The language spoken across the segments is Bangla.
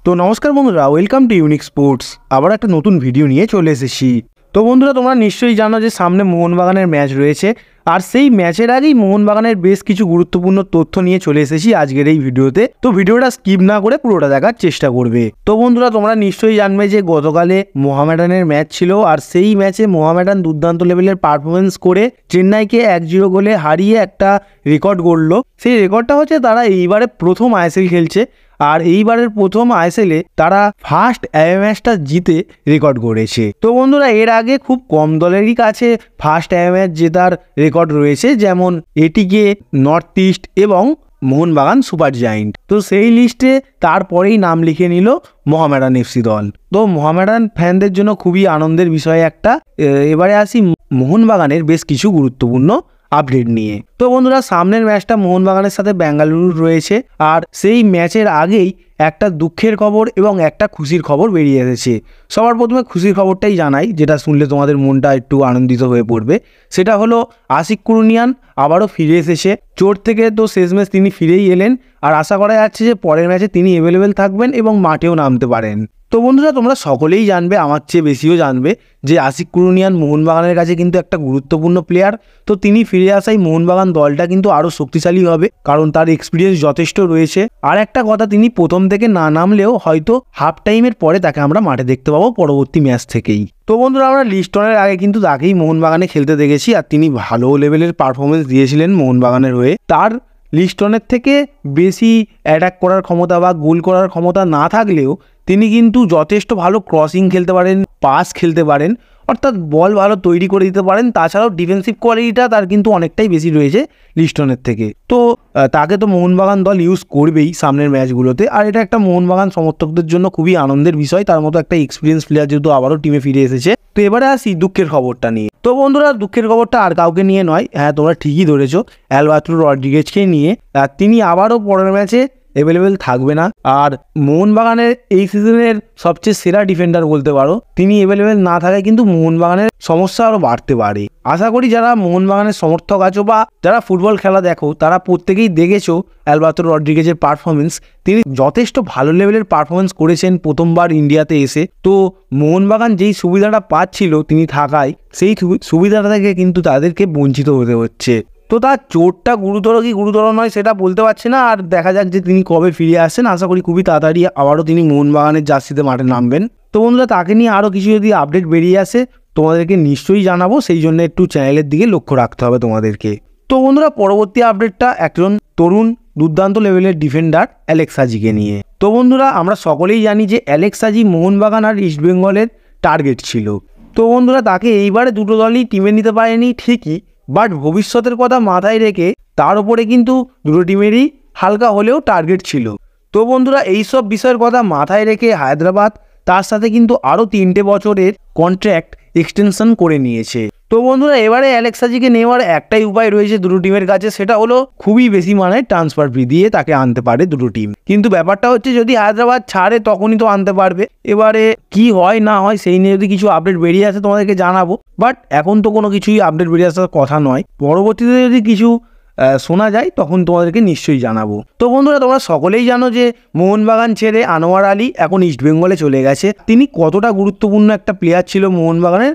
তো নমস্কার বন্ধুরা, ওয়েলকাম টু ইউনিক স্পোর্টস। আবার একটা নতুন ভিডিও নিয়ে চলে এসেছি। তো বন্ধুরা, তোমরা নিশ্চয়ই জানো যে সামনে মোহনবাগানের ম্যাচ রয়েছে, আর সেই ম্যাচের আগেই মোহনবাগানের বেশ কিছু গুরুত্বপূর্ণ তথ্য নিয়ে চলে এসেছি আজকের এই ভিডিওতে। তো ভিডিওটা স্কিপ না করে পুরোটা দেখার চেষ্টা করবে। তো বন্ধুরা, তোমরা নিশ্চয়ই জানবে যে গতকালে মোহামেডানের ম্যাচ ছিল, আর সেই ম্যাচে মোহামেডান দুর্দান্ত লেভেলের পারফরমেন্স করে চেন্নাইকে 1-0 গোলে হারিয়ে একটা রেকর্ড গড়ল। সেই রেকর্ডটা হচ্ছে তারা এইবারে প্রথম আইএসএল খেলছে, আর এইবারের প্রথম আইএসএলে তারা ফার্স্ট ম্যাচটা জিতে রেকর্ড গড়েছে। তো বন্ধুরা, এর আগে খুব কম দলেরই কাছে ফার্স্ট ম্যাচ জেতার রেকর্ড রয়েছে, যেমন এটিকে, নর্থ ইস্ট এবং মোহনবাগান সুপার জায়েন্ট। তো সেই লিস্টে তারপরেই নাম লিখে নিল মোহামেডান এফসি দল। তো মোহামেডান ফ্যানদের জন্য খুবই আনন্দের বিষয় একটা। এবারে আসি মোহনবাগানের বেশ কিছু গুরুত্বপূর্ণ আপডেট নিয়ে। তো বন্ধুরা, সামনের ম্যাচটা মোহনবাগানের সাথে বেঙ্গালুরুর রয়েছে, আর সেই ম্যাচের আগেই একটা দুঃখের খবর এবং একটা খুশির খবর বেরিয়ে এসেছে। সবার প্রথমে খুশির খবরটাই জানাই, যেটা শুনলে তোমাদের মনটা একটু আনন্দিত হয়ে পড়বে। সেটা হলো আশিক কুরুনিয়ান আবারও ফিরে এসেছে চোট থেকে। তো শেষমেশ তিনি ফিরেই এলেন, আর আশা করা যাচ্ছে যে পরের ম্যাচে তিনি অ্যাভেলেবেল থাকবেন এবং মাঠেও নামতে পারেন। তো বন্ধুরা, তোমরা সকলেই জানবে, আমার চেয়ে বেশিও জানবে, যে আশিক কুরুনিয়ান মোহনবাগানের কাছে কিন্তু একটা গুরুত্বপূর্ণ প্লেয়ার। তো তিনি ফিরে আসায় মোহনবাগান দলটা কিন্তু আরও শক্তিশালী হবে, কারণ তার এক্সপিরিয়েন্স যথেষ্ট রয়েছে। আর একটা কথা, তিনি প্রথম থেকে না নামলেও হয়তো হাফ টাইমের পরে তাকে আমরা মাঠে দেখতে পাবো পরবর্তী ম্যাচ থেকেই। তো বন্ধুরা, আমরা লিস্টনের আগে কিন্তু তাকেই মোহনবাগানে খেলতে দেখেছি, আর তিনি ভালো লেভেলের পারফরমেন্স দিয়েছিলেন মোহনবাগানের হয়ে। তার লিস্টনের থেকে বেশি অ্যাটাক করার ক্ষমতা বা গোল করার ক্ষমতা না থাকলেও তিনি কিন্তু যথেষ্ট ভালো ক্রসিং খেলতে পারেন, পাস খেলতে পারেন, অর্থাৎ বল ভালো তৈরি করে দিতে পারেন। তাছাড়াও ডিফেন্সিভ কোয়ালিটিটা তার কিন্তু অনেকটাই বেশি রয়েছে লিস্টনের থেকে। তো তাকে তো মোহনবাগান দল ইউজ করবেই সামনের ম্যাচগুলোতে, আর এটা একটা মোহনবাগান সমর্থকদের জন্য খুবই আনন্দের বিষয়। তার মতো একটা এক্সপিরিয়েন্স প্লেয়ার যেহেতু আবারও টিমে ফিরে এসেছে। তো এবারে আসি দুঃখের খবরটা নিয়ে। তো বন্ধুরা, দুঃখের খবরটা আর কাউকে নিয়ে নয়, হ্যাঁ তোমরা ঠিকই ধরেছো, অ্যালবার্টো রড্রিগেজকে নিয়ে। তিনি আবারও পরের ম্যাচে অ্যাভেলেবেল থাকবে না, আর মোহনবাগানের এই সিজনের সবচেয়ে সেরা ডিফেন্ডার বলতে পারো, তিনি অ্যাভেলেবেল না থাকায় কিন্তু মোহনবাগানের সমস্যা আরও বাড়তে পারে। আশা করি যারা মোহনবাগানের সমর্থক আছো বা যারা ফুটবল খেলা দেখো, তারা প্রত্যেকেই দেখেছো অ্যালবার্টো রড্রিগেজের পারফরমেন্স। তিনি যথেষ্ট ভালো লেভেলের পারফরমেন্স করেছেন প্রথমবার ইন্ডিয়াতে এসে। তো মোহনবাগান যেই সুবিধাটা পাচ্ছিল তিনি থাকায়, সেই সুবিধাটা থেকে কিন্তু তাদেরকে বঞ্চিত হতে হচ্ছে। তো তার চোটটা গুরুতর কি গুরুতর নয় সেটা বলতে পারছি না, আর দেখা যাক যে তিনি কবে ফিরে আসছেন। আশা করি খুবই তাড়াতাড়ি আবারও তিনি মোহনবাগানের জার্সিতে মাঠে নামবেন। তো বন্ধুরা, তাকে নিয়ে আরও কিছু যদি আপডেট বেরিয়ে আসে তোমাদেরকে নিশ্চয়ই জানাবো, সেই জন্য একটু চ্যানেলের দিকে লক্ষ্য রাখতে হবে তোমাদেরকে। তো বন্ধুরা, পরবর্তী আপডেটটা একজন তরুণ দুর্দান্ত লেভেলের ডিফেন্ডার অ্যালেক্স সাজিকে নিয়ে। তো বন্ধুরা, আমরা সকলেই জানি যে অ্যালেক্স সাজি মোহনবাগান আর ইস্টবেঙ্গলের টার্গেট ছিল। তো বন্ধুরা, তাকে এইবারে দুটো দলই টিমে নিতে পারেনি ঠিকই, বাট ভবিষ্যতের কথা মাথায় রেখে তার উপরে কিন্তু দুটো টিমেরই হালকা হলেও টার্গেট ছিল। তো বন্ধুরা, এইসব বিষয়ের কথা মাথায় রেখে হায়দ্রাবাদ তার সাথে কিন্তু আরও 3টে বছরের কন্ট্রাক্ট এক্সটেনশন করে নিয়েছে। তো বন্ধুরা, এবারে অ্যালেক্স সাজিকে নেওয়ার একটাই উপায় রয়েছে দুটো টিমের কাছে, সেটা হলো খুবই বেশি মানে ট্রান্সফার ফি দিয়ে তাকে আনতে পারে দুটো টিম। কিন্তু ব্যাপারটা হচ্ছে, যদি হায়দ্রাবাদ ছাড়ে তখনই তো আনতে পারবে। এবারে কি হয় না হয় সেই নিয়ে যদি কিছু আপডেট বেরিয়ে আসে তোমাদেরকে জানাবো, বাট এখন তো কোনো কিছুই আপডেট বেরিয়ে আসার কথা নয়। পরবর্তীতে যদি কিছু শোনা যায় তখন তোমাদেরকে নিশ্চয়ই জানাবো। তো বন্ধুরা, তোমরা সকলেই জানো যে মোহনবাগান ছেড়ে আনোয়ার আলী এখন ইস্টবেঙ্গলে চলে গেছে। তিনি কতটা গুরুত্বপূর্ণ একটা প্লেয়ার ছিল মোহনবাগানের,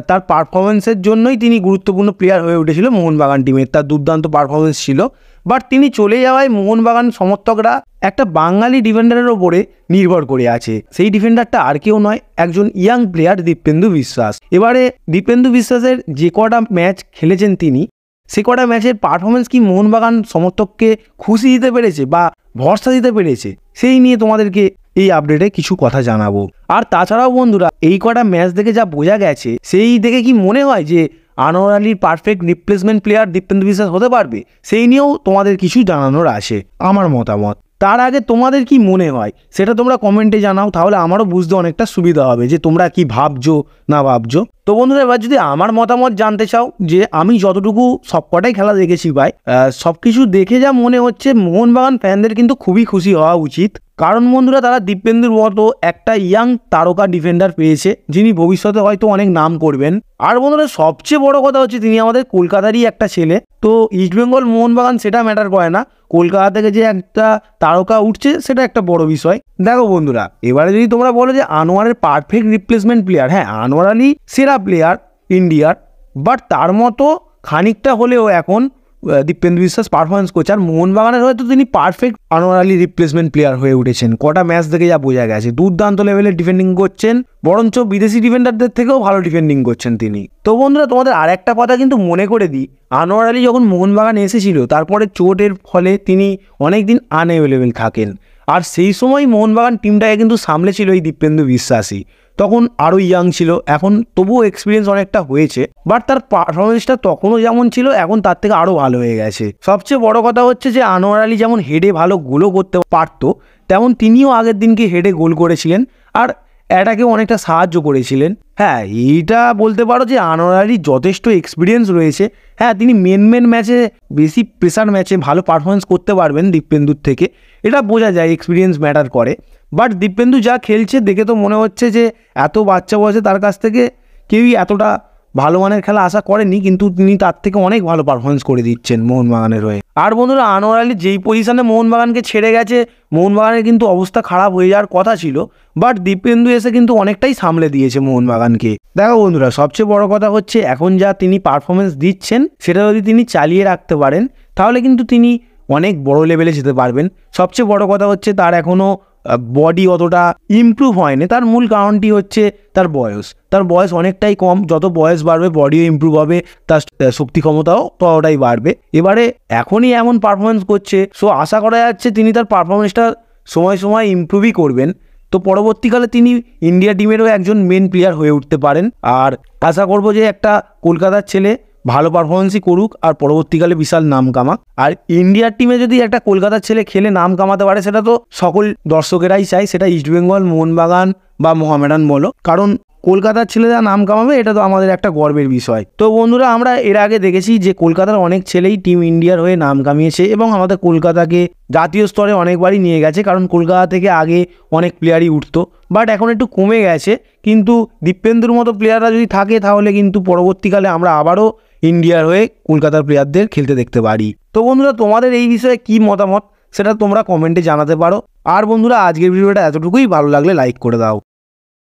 তার পারফরমেন্সের জন্যই তিনি গুরুত্বপূর্ণ প্লেয়ার হয়ে উঠেছিল মোহনবাগান টিমের। তার দুর্দান্ত পারফরমেন্স ছিল, বাট তিনি চলে যাওয়ায় মোহনবাগান সমর্থকরা একটা বাঙালি ডিফেন্ডারের ওপরে নির্ভর করে আছে। সেই ডিফেন্ডারটা আর কেউ নয়, একজন ইয়াং প্লেয়ার দীপেন্দু বিশ্বাস। এবারে দীপেন্দু বিশ্বাসের যে কটা ম্যাচ খেলেছেন তিনি, সে কটা ম্যাচের পারফরমেন্স কি মোহনবাগান সমর্থককে খুশি দিতে পেরেছে বা ভরসা দিতে পেরেছে, সেই নিয়ে তোমাদেরকে এই আপডেটে কিছু কথা জানাবো। আর তাছাড়াও বন্ধুরা, এই কটা ম্যাচ দেখে যা বোঝা গেছে, সেই দেখে কি মনে হয় যে আনোয়ার আলীর পারফেক্ট রিপ্লেসমেন্ট প্লেয়ার দীপেন্দু বিশ্বাস হতে পারবে, সেই নিয়েও তোমাদের কিছু জানানোর আছে আমার মতামত। তার আগে তোমাদের কি মনে হয় সেটা তোমরা কমেন্টে জানাও, তাহলে আমারও বুঝতে অনেকটা সুবিধা হবে যে তোমরা কি ভাবছো না ভাবছো। তো বন্ধুরা এবার যদি আমার মতামত জানতে চাও, যে আমি যতটুকু সবকটাই খেলা দেখেছি ভাই, সব কিছু দেখে যা মনে হচ্ছে মোহনবাগান ফ্যানদের কিন্তু খুবই খুশি হওয়া উচিত। কারণ বন্ধুরা তারা দীপেন্দুর মতো একটা ইয়াং তারকা ডিফেন্ডার পেয়েছে, যিনি ভবিষ্যতে হয়তো অনেক নাম করবেন। আর বন্ধুরা সবচেয়ে বড় কথা হচ্ছে তিনি আমাদের কলকাতারই একটা ছেলে। তো ইস্টবেঙ্গল মোহনবাগান সেটা ম্যাটার করে না, কলকাতা থেকে যে একটা তারকা উঠছে সেটা একটা বড় বিষয়। দেখো বন্ধুরা, এবারে যদি তোমরা বলো যে আনোয়ারের পারফেক্ট রিপ্লেসমেন্ট প্লেয়ার, হ্যাঁ আনোয়ার আলী সেরা প্লেয়ার ইন্ডিয়ার, বাট তার মতো খানিকটা হলেও এখন দীপেন্দু বিশ্বাস পারফরমেন্স করছে। আর মোহনবাগানের হয়তো তিনি perfect Anwar Ali replacement player হয়ে উঠেছেন। কটা ম্যাচ দেখে যা বোঝা গেছে, দুর্দান্ত লেভেলের ডিফেন্ডিং করছেন, বরঞ্চ বিদেশি ডিফেন্ডারদের থেকেও ভালো ডিফেন্ডিং করছেন তিনি। তো বন্ধুরা তোমাদের আর একটা কথা কিন্তু মনে করে দিই, আনোয়ার আলী যখন মোহনবাগান এসেছিল তারপরে চোটের ফলে তিনি অনেকদিন আনঅ্যাভেলেবেল থাকেন, আর সেই সময় মোহনবাগান টিমটাকে কিন্তু সামলেছিল এই দীপেন্দু বিশ্বাসই। তখন আরও ইয়াং ছিল, এখন তবুও এক্সপিরিয়েন্স অনেকটা হয়েছে, বাট তার পারফরমেন্সটা তখনও যেমন ছিল এখন তার থেকে আরও ভালো হয়ে গেছে। সবচেয়ে বড় কথা হচ্ছে যে আনোয়ার আলী যেমন হেডে ভালো গোলও করতে পারতো, তেমন তিনিও আগের দিনকে হেডে গোল করেছিলেন আর অ্যাটাকেও অনেকটা সাহায্য করেছিলেন। হ্যাঁ এইটা বলতে পারো যে আনোয়ার আলীর যথেষ্ট এক্সপিরিয়েন্স রয়েছে। হ্যাঁ তিনি মেন ম্যাচে, বেশি প্রেসার ম্যাচে ভালো পারফরমেন্স করতে পারবেন দীপেন্দুর থেকে, এটা বোঝা যায়, এক্সপিরিয়েন্স ম্যাটার করে। বাট দীপেন্দু যা খেলছে দেখে তো মনে হচ্ছে যে এত বাচ্চা বয়সে তার কাছ থেকে কেউই এতটা ভালো মানের খেলা আশা করেনি, কিন্তু তিনি তার থেকে অনেক ভালো পারফরমেন্স করে দিচ্ছেন মোহনবাগানের হয়ে। আর বন্ধুরা আনোয়ার আলী যেই পজিশনে মোহনবাগানকে ছেড়ে গেছে, মোহনবাগানের কিন্তু অবস্থা খারাপ হয়ে যাওয়ার কথা ছিল, বাট দীপেন্দু এসে কিন্তু অনেকটাই সামলে দিয়েছে মোহনবাগানকে। দেখো বন্ধুরা সবচেয়ে বড় কথা হচ্ছে এখন যা তিনি পারফরমেন্স দিচ্ছেন সেটা যদি তিনি চালিয়ে রাখতে পারেন তাহলে কিন্তু তিনি অনেক বড় লেভেলে যেতে পারবেন। সবচেয়ে বড় কথা হচ্ছে তার এখনও বডি অতটা ইমপ্রুভ হয়নি, তার মূল কারণটি হচ্ছে তার বয়স অনেকটাই কম। যত বয়স বাড়বে বডিও ইমপ্রুভ হবে, তার শক্তি ক্ষমতাও ততটাই বাড়বে। এবারে এখনই এমন পারফরমেন্স করছে, সো আশা করা যাচ্ছে তিনি তার পারফরমেন্সটা সময় সময় ইমপ্রুভই করবেন। তো পরবর্তীকালে তিনি ইন্ডিয়া টিমেরও একজন মেন প্লেয়ার হয়ে উঠতে পারেন। আর আশা করব যে একটা কলকাতার ছেলে ভালো পারফরমেন্সই করুক আর পরবর্তীকালে বিশাল নাম কামাক। আর ইন্ডিয়ার টিমে যদি একটা কলকাতার ছেলে খেলে নাম কামাতে পারে সেটা তো সকল দর্শকেরাই চায়, সেটা ইস্টবেঙ্গল, মোহনবাগান বা মোহামেডান বলো, কারণ কলকাতার ছেলেরা নাম কামাবে এটা তো আমাদের একটা গর্বের বিষয়। তো বন্ধুরা আমরা এর আগে দেখেছি যে কলকাতার অনেক ছেলেই টিম ইন্ডিয়ার হয়ে নাম কামিয়েছে এবং আমাদের কলকাতাকে জাতীয় স্তরে অনেকবারই নিয়ে গেছে, কারণ কলকাতা থেকে আগে অনেক প্লেয়ারই উঠতো, বাট এখন একটু কমে গেছে। কিন্তু দীপেন্দুর মতো প্লেয়াররা যদি থাকে তাহলে কিন্তু পরবর্তীকালে আমরা আবারও ইন্ডিয়ার হয়ে কলকাতার প্লেয়ারদের খেলতে দেখতে পারি। তো বন্ধুরা তোমাদের এই বিষয়ে কি মতামত সেটা তোমরা কমেন্টে জানাতে পারো। আর বন্ধুরা আজকের ভিডিওটা এতটুকুই, ভালো লাগলে লাইক করে দাও।